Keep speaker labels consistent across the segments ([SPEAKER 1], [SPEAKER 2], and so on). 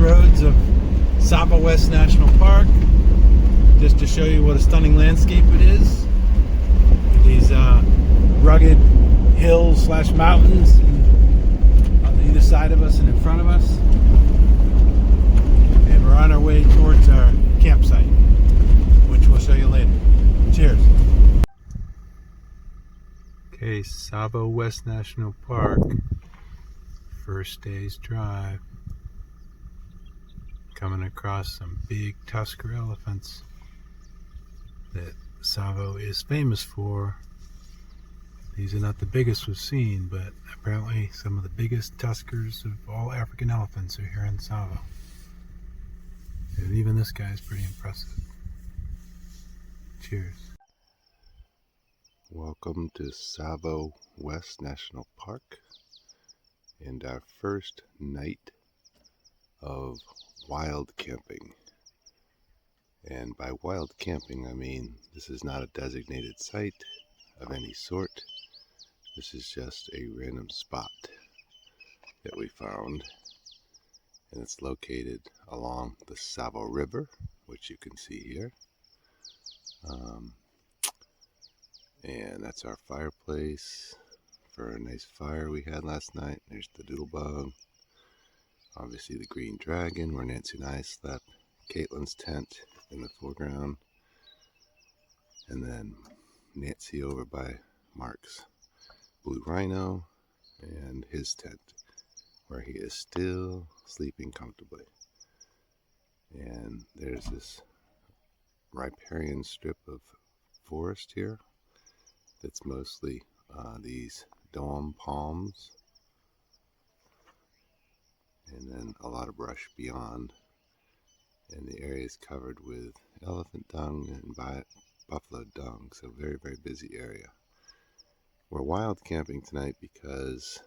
[SPEAKER 1] roads of Tsavo West National Park, just to show you what a stunning landscape it is. These rugged hills / mountains on either side of us and in front of us. And we're on our way towards our campsite, which we'll show you later. Cheers. Okay, Tsavo West National Park. First day's drive. Coming across some big tusker elephants that Tsavo is famous for. These are not the biggest we've seen, but apparently some of the biggest tuskers of all African elephants are here in Tsavo. And even this guy is pretty impressive. Cheers.
[SPEAKER 2] Welcome to Tsavo West National Park and our first night of wild camping. And by wild camping, I mean this is not a designated site of any sort. This is just a random spot that we found, and it's located along the Tsavo River, which you can see here. And that's our fireplace for a nice fire we had last night. There's the doodlebug, obviously the green dragon where Nancy and I slept, Caitlin's tent in the foreground, and then Nancy over by Mark's blue rhino and his tent where he is still sleeping comfortably. And there's this riparian strip of forest here that's mostly these dome palms, and then a lot of brush beyond, and the area is covered with elephant dung and buffalo dung, so very, very busy area. We're wild camping tonight because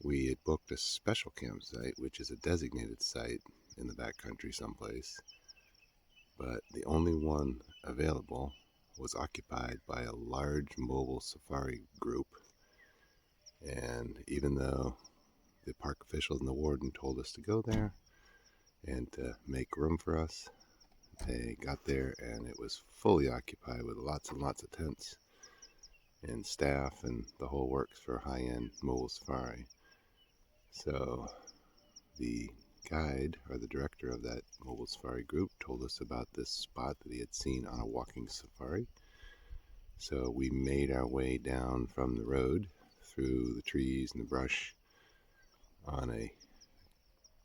[SPEAKER 2] we had booked a special campsite, which is a designated site in the backcountry someplace, but the only one available was occupied by a large mobile safari group. And even though the park officials and the warden told us to go there and to make room for us, they got there and it was fully occupied with lots and lots of tents and staff and the whole works for a high-end mobile safari. So the guide, or the director of that mobile safari group, told us about this spot that he had seen on a walking safari. So we made our way down from the road through the trees and the brush on a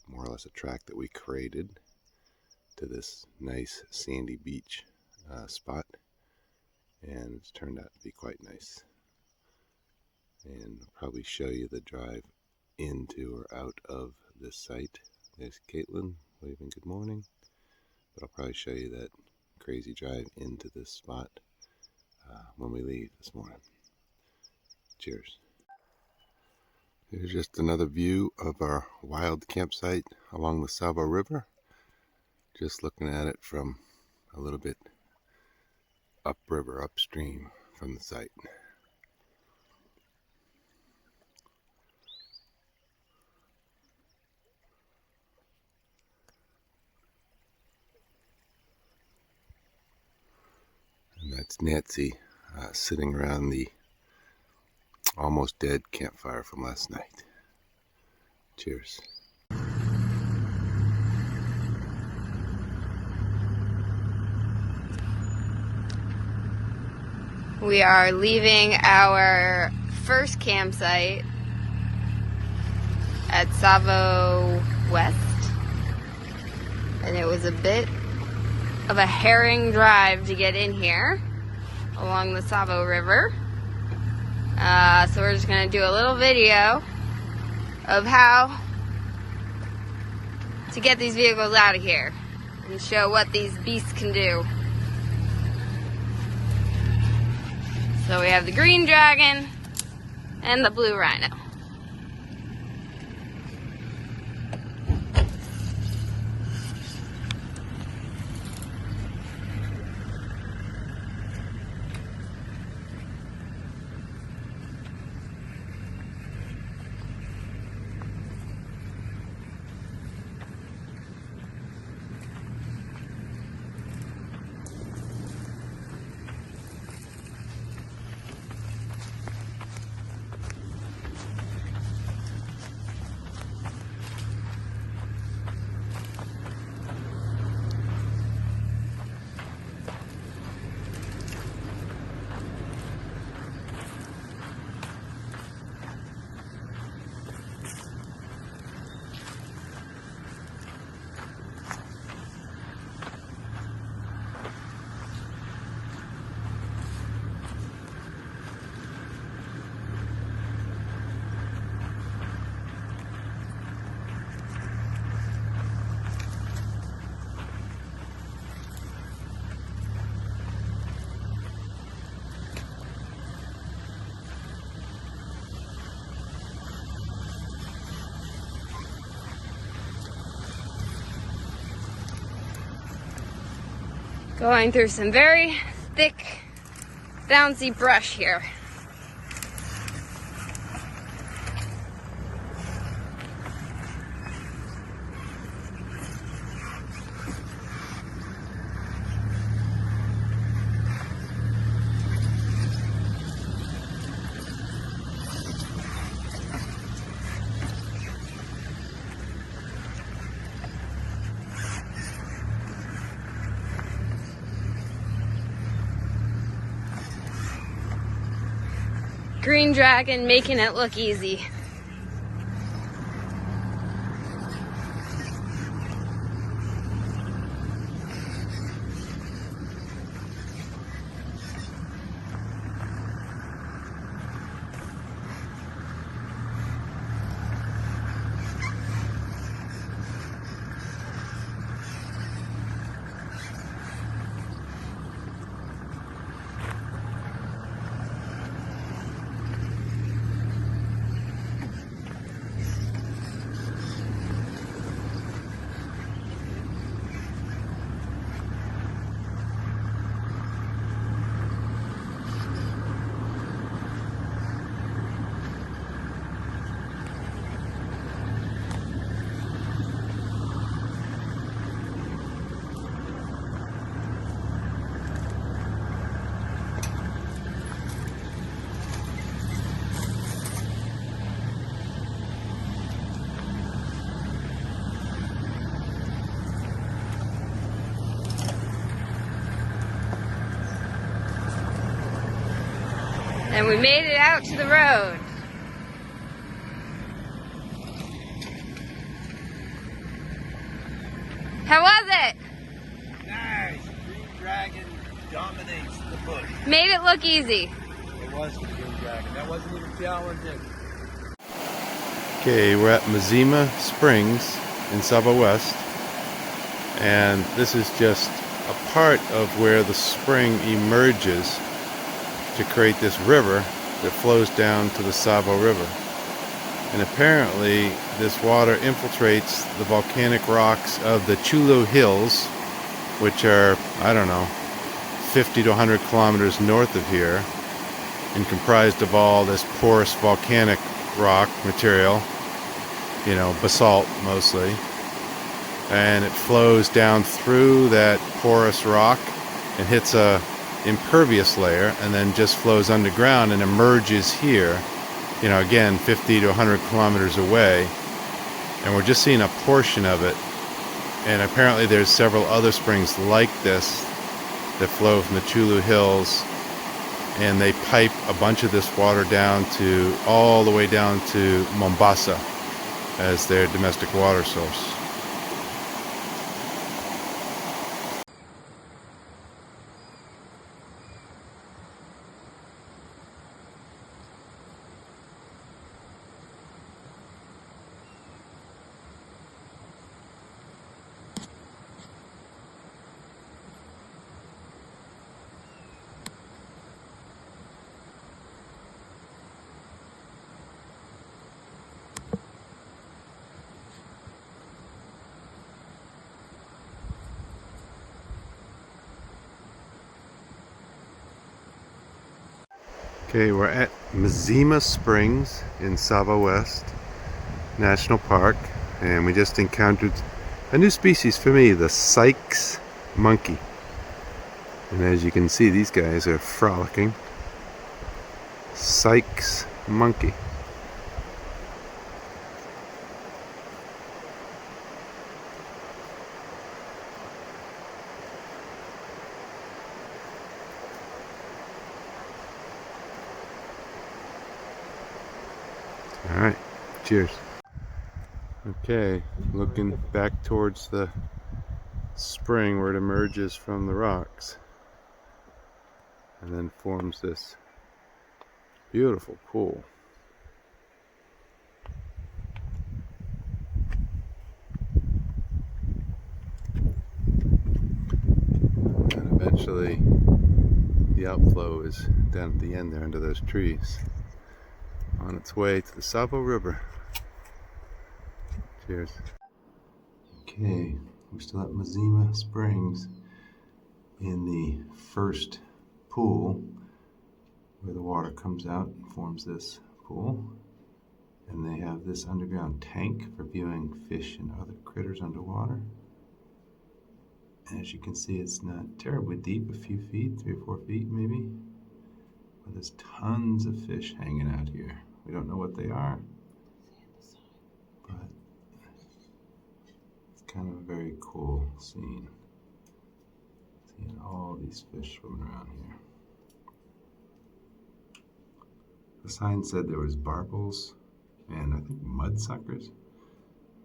[SPEAKER 2] more or less a track that we created to this nice sandy beach spot, and it's turned out to be quite nice. And I'll probably show you the drive into or out of this site. There's Caitlin waving good morning, but I'll probably show you that crazy drive into this spot when we leave this morning. Cheers. Here's just another view of our wild campsite along the Tsavo River. Just looking at it from a little bit upriver, upstream from the site. And that's Nancy sitting around the almost dead campfire from last night. Cheers.
[SPEAKER 3] We are leaving our first campsite at Tsavo West, and it was a bit of a herring drive to get in here along the Tsavo River. So we're just going to do a little video of how to get these vehicles out of here and show what these beasts can do. So we have the green dragon and the blue rhino. Going through some very thick, bouncy brush here. Green Dragon making it look easy. And we made it out to the road. How was it?
[SPEAKER 4] Nice. Green Dragon dominates the bush.
[SPEAKER 3] Made it look easy.
[SPEAKER 4] It was the Green Dragon. That wasn't even challenging.
[SPEAKER 2] Okay, we're at Mazima Springs in Tsavo West, and this is just a part of where the spring emerges to create this river that flows down to the Tsavo River. And apparently this water infiltrates the volcanic rocks of the Chulo Hills, which are, I don't know, 50 to 100 kilometers north of here, and comprised of all this porous volcanic rock material, you know, basalt mostly. And it flows down through that porous rock and hits a impervious layer, and then just flows underground and emerges here, you know, again 50 to 100 kilometers away. And we're just seeing a portion of it, and apparently there's several other springs like this that flow from the Chulu Hills, and they pipe a bunch of this water down to all the way down to Mombasa as their domestic water source. Okay, we're at Mazima Springs in Tsavo West National Park, and we just encountered a new species for me, the Sykes monkey. And as you can see, these guys are frolicking. Sykes monkey. Alright, cheers. Okay, looking back towards the spring where it emerges from the rocks and then forms this beautiful pool. And eventually the outflow is down at the end there under those trees, on its way to the Tsavo River. Cheers. Okay, we're still at Mazima Springs,
[SPEAKER 1] in the first pool where the water comes out and forms this pool. And they have this underground tank for viewing fish and other critters underwater. And as you can see, it's not terribly deep, a few feet, 3 or 4 feet maybe. But there's tons of fish hanging out here. We don't know what they are, but it's kind of a very cool scene. Seeing all these fish swimming around here. The sign said there was barbels and I think mudsuckers,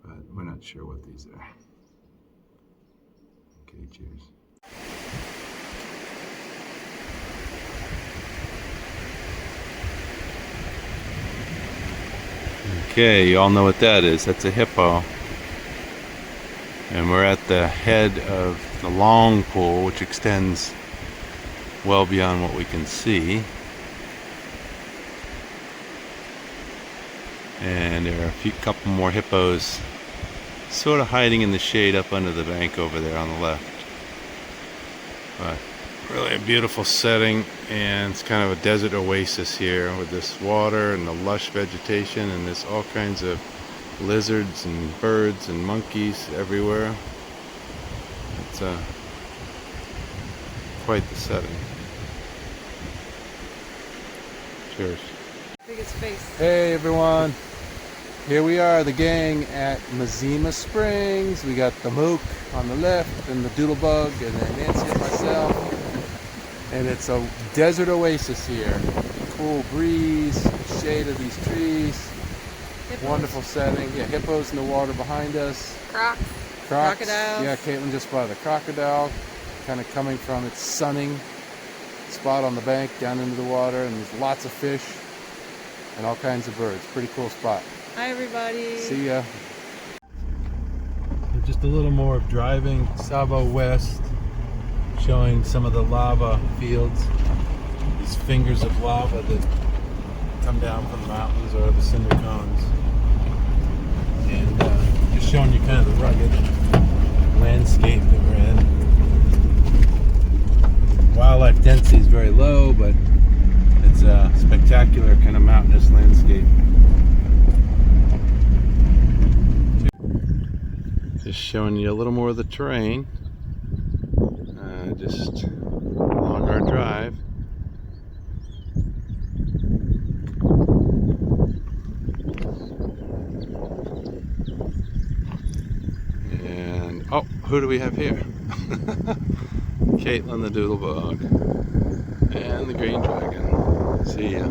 [SPEAKER 1] but we're not sure what these are. Okay, cheers. Okay, you all know what that is. That's a hippo. And we're at the head of the long pool, which extends well beyond what we can see. And there are a couple more hippos sort of hiding in the shade up under the bank over there on the left. But really a beautiful setting, and it's kind of a desert oasis here with this water and the lush vegetation, and there's all kinds of lizards and birds and monkeys everywhere. It's quite the setting. Cheers.
[SPEAKER 5] Biggest face.
[SPEAKER 1] Hey everyone, here we are, the gang at Mazima Springs. We got the Mook on the left and the Doodlebug, and then Nancy and myself. And it's a desert oasis here. Cool breeze, shade of these trees.
[SPEAKER 5] Hippos.
[SPEAKER 1] Wonderful setting. Yeah, hippos in the water behind us.
[SPEAKER 3] Crocs.
[SPEAKER 1] Crocs.
[SPEAKER 5] Crocodiles.
[SPEAKER 1] Yeah, Caitlin just spotted a crocodile kind of coming from its sunning spot on the bank down into the water, and there's lots of fish and all kinds of birds. Pretty cool spot.
[SPEAKER 5] Hi, everybody.
[SPEAKER 1] See ya. Just a little more of driving Tsavo West, showing some of the lava fields. These fingers of lava that come down from the mountains or the cinder cones. And just showing you kind of the rugged landscape that we're in. Wildlife density is very low, but it's a spectacular kind of mountainous landscape. Just showing you a little more of the terrain, just along our drive. And oh, who do we have here? Caitlin the Doodlebug and the Green Dragon. See ya.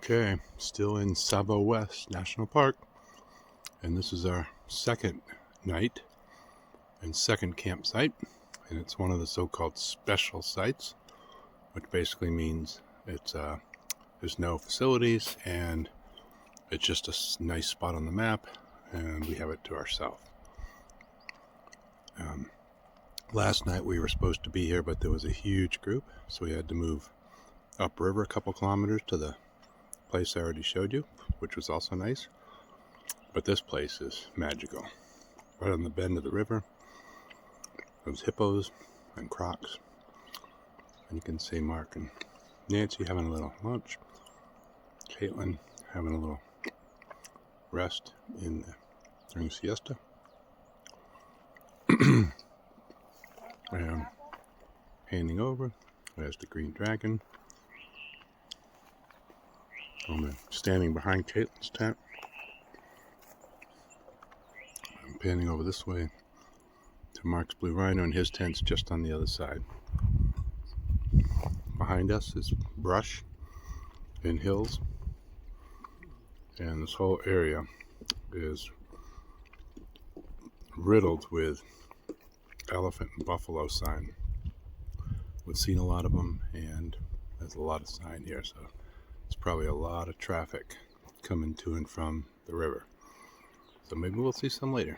[SPEAKER 1] Okay, still in Tsavo West National Park, and this is our second night and second campsite, and it's one of the so-called special sites, which basically means it's there's no facilities and it's just a nice spot on the map, and we have it to ourselves. Last night we were supposed to be here, but there was a huge group, so we had to move upriver a couple kilometers to the place I already showed you, which was also nice. But this place is magical. Right on the bend of the river, there's hippos and crocs, and you can see Mark and Nancy having a little lunch, Caitlin having a little rest during siesta. And handing over, there's the Green Dragon. I'm standing behind Caitlin's tent. I'm panning over this way to Mark's Blue Rhino, and his tent's just on the other side. Behind us is brush and hills, and this whole area is riddled with elephant and buffalo sign. We've seen a lot of them, and there's a lot of sign here, so it's probably a lot of traffic coming to and from the river. So maybe we'll see some later.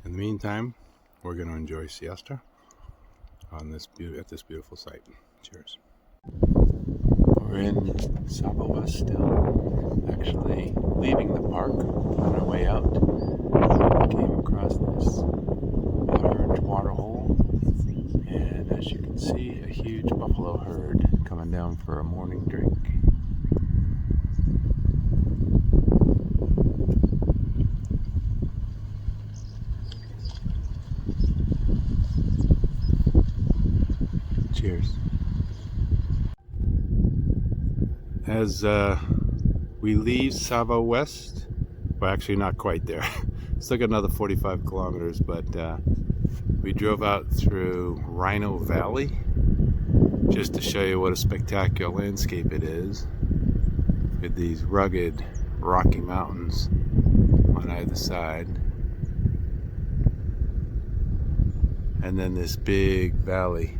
[SPEAKER 1] In the meantime, we're going to enjoy siesta on this at this beautiful site. Cheers. We're in Tsavo West still, actually leaving the park on our way out. We came across this large water hole, and as you can see, a huge buffalo herd coming down for a morning drink. Cheers. As we leave Tsavo West, well, actually not quite there. Still got another 45 kilometers, but we drove out through Rhino Valley just to show you what a spectacular landscape it is, with these rugged rocky mountains on either side, and then this big valley,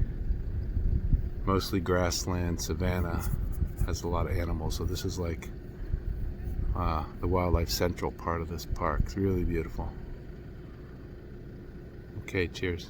[SPEAKER 1] mostly grassland, savanna, has a lot of animals. So this is like the wildlife central part of this park. It's really beautiful. Okay, cheers.